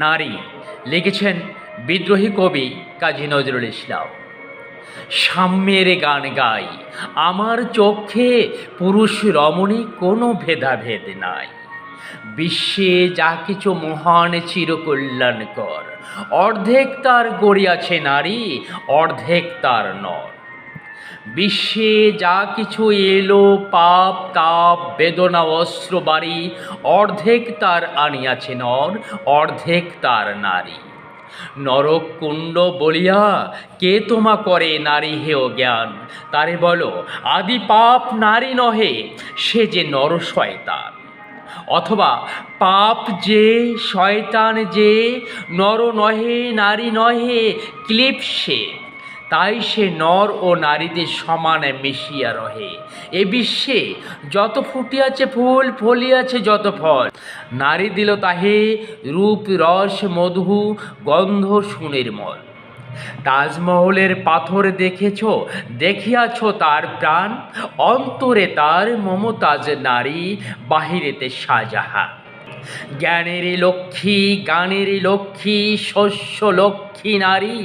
নারী লিখেছেন বিদ্রোহী কবি কাজী নজরুল ইসলাম। সাম্যের গান গাই, আমার চোখে পুরুষ রমণী কোনো ভেদাভেদ নাই। বিশ্বে যা কিছু মহান চিরকল্যাণকর, অর্ধেক তার গড়িয়াছে নারী, অর্ধেক তার নর। বিশ্বে যা কিছু এলো পাপ তাপ বেদনা অস্ত্র বাড়ি, অর্ধেক তার আনিয়াছে নর, অর্ধেক তার নারী। নরক কুণ্ড বলিয়া কে তোমা করে নারী হেয় জ্ঞান, তারে বলো আদি পাপ নারী নহে, সে যে নর শয়তান। অথবা পাপ যে শয়তান যে, নর নহে নারী নহে ক্লিপ্সে, তাই সে নর ও নারীদের সমানে মিশিয়া রহে। এ বিশ্বে যত ফুটিয়াছে ফুল ফলিয়াছে যত ফল, নারী দিল তাহে রূপ রস মধু গন্ধ সুনির্মল। তাজমহলের পাথর দেখেছ, দেখিয়াছ তার প্রাণ, অন্তরে তার মমতাজ নারী, বাহিরেতে শাহজাহান। জ্ঞানের লক্ষ্মী গানের লক্ষ্মী শস্য লক্ষ্মী নারী,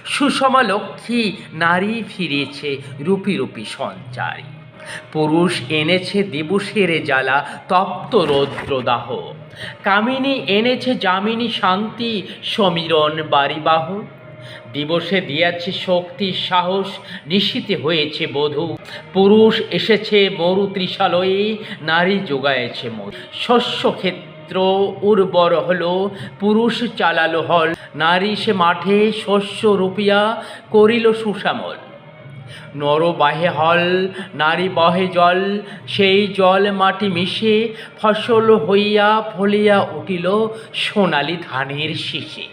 সুষমা লক্ষ্মী নারী ফিরেছে রূপী রূপী সঞ্চারী। পুরুষ এনেছে দিবসের জ্বালা তপ্ত রৌদ্রদাহ, কামিনী এনেছে যামিনী শান্তি সমীরণ বাড়িবাহ। দিবসে দিয়াছে শক্তি সাহস, নিশীতে হয়েছে বধূ, পুরুষ এসেছে মরু ত্রিশালয়ে, নারী যোগায়েছে মধু। শস্য ক্ষেত্র উর্বর হলো, পুরুষ চালালো হল, নারী সে মাঠে শস্য রূপিয়া করিল সুশ্যামল। নর বাহে হল নারী বহে জল, সেই জল মাটি মিশে ফসল হইয়া ফলিয়া উঠিল সোনালি ধানের শীষে।